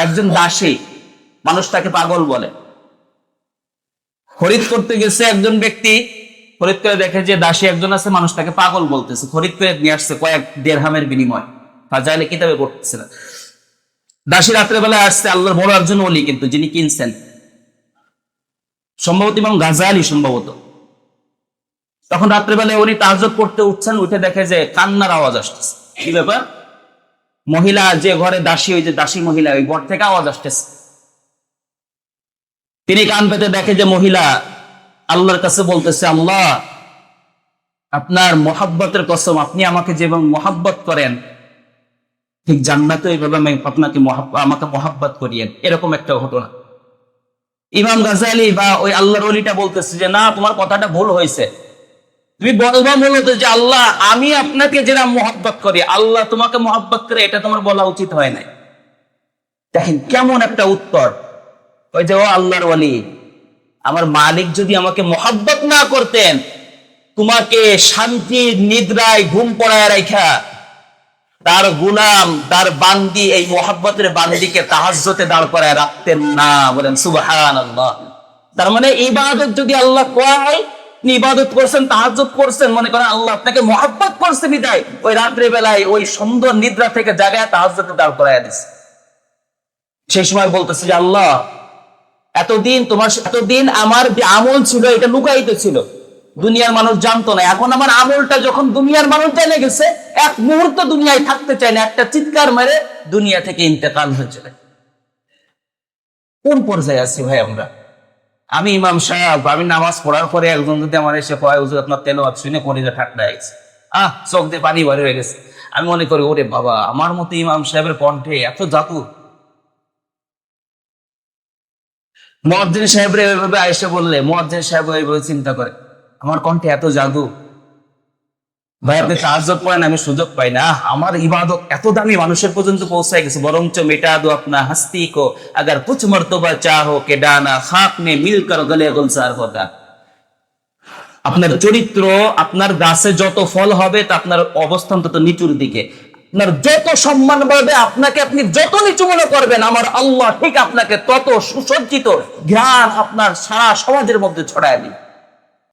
একজন দাসী, মানুষ তাকে পাগল বলে। খরিদ করতে গেছে একজন ব্যক্তি, খরিদ করে দেখে যে দাসী একজন আছে, মানুষ তাকে পাগল বলতেছে, খরিদ করে নিয়ে আসছে কয়েক দেড়হামের বিনিময়, ফাজাইলে কিতাবে পড়তেছে না। দাসী রাত্রেবেলায় আসছে, আল্লাহর বড় একজন ওলি কিন্তু, যিনি কিনছেন, সম্ভবত ইমাম গাজালি সম্ভবত। তখন রাত্রেবেলায় উনি তাহাজ্জুদ পড়তে উঠছেন, উঠে দেখে যে কান্নার আওয়াজ আসতেছে। কি ব্যাপার? মহিলা যে ঘরে দাসী, ওই যে দাসী মহিলা, ওই ঘর থেকে আওয়াজ আসতেছে। তিনি কান পেতে দেখে যে মহিলা আল্লাহর কাছে বলতেছে, আল্লাহ আপনার মহাব্বতের কসম, আপনি আমাকে যেভাবে মহাব্বত করেন, ঠিক জান্নাতে এইভাবে আমি আপনাকে আমাকে মহাব্বত করিয়েন। এরকম একটা ঘটনা। ইমাম গাজালি বা ওই আল্লাহর ওলিটা বলতেছে যে না, তোমার কথাটা ভুল হয়েছে, তুমি বলবা মূলত যে আল্লাহ আমি আপনাকে যেটা মহাব্বত করি, আল্লাহ তোমাকে মহাব্বত করে, এটা তোমার বলা উচিত হয় নাই। দেখেন কেমন একটা উত্তর। ওই যে ও আল্লাহর ওলি, আমার মালিক যদি আমাকে মহাব্বত না করতেন, তোমাকে শান্তির নিদ্রায় ঘুম পড়ায় রাখা তার গুলাম, তার বান্দি, এই মহাব্বতের বান্দিকে তাহাজ্জুদে দাঁড় করায় রাখতেন না। বলেন সুবহানাল্লাহ। তার মানে ইবাদত যদি আল্লাহ কয়, আপনি ইবাদত করছেন, তাহাজ্জুদ করছেন, মনে করেন আল্লাহ আপনাকে মহাব্বত করছে বিদায় ওই রাত্রে বেলায় ওই সুন্দর নিদ্রা থেকে জাগায় তাহাজ্জুদে দাঁড় করায় দিছে। সেই সময় বলতেছে যে আল্লাহ এতদিন আমার যে আমল ছিল এটা লুকায়িত ছিল, দুনিয়ার মানুষ জানতো না। এখন আমার আমলটা যখন দুনিয়ার মানুষ জেনে গেছে, এক মুহূর্ত দুনিয়ায় থাকতে চায় না, একটা চিৎকার মেরে দুনিয়া থেকে ইন্তেকাল হয়ে চলে। কোন পর্যায়ে আছি ভাই আমরা? আমি ইমাম সাহেব, আমি নামাজ পড়ার পরে একজন যদি আমার এসে কয় হুজুর আপনার তেলাওয়াত শুনে কলিজা ঠান্ডা হয়ে গেছে, চোখ দিয়ে পানি বের হয়ে গেছে, আমি মনে করি ওরে বাবা, আমার মতো ইমাম সাহেবের কণ্ঠে এত জাদু। মুয়াজ্জিন সাহেবরে এইভাবে আয়েশা বললে, মুয়াজ্জিন সাহেব এইভাবে চিন্তা করে, আমার কণ্ঠে এত জাদু। ভাই আপনি তাহাজ্জুদ পড়েন, আমি সুযোগ পাই না, আমার ইবাদত এত দামি মানুষের পর্যন্ত পৌঁছায় গেছে। বরঞ্চ মিটা দো আপনা হস্তি কো, আগার কুছ মর্তবা চাহো কে ডানা খাক মে মিলকর গলে গুলজার হোগা। আপনার চরিত্র, আপনার গাছে যত ফল হবে তা আপনার অবস্থান তত নিচুর দিকে। আপনার যত সম্মান বাড়বে, আপনাকে আপনি যত নিচু মনে করবেন, আমার আল্লাহ ঠিক আপনাকে তত সুসজ্জিত জ্ঞান আপনার সারা সমাজের মধ্যে ছড়ায় দিন।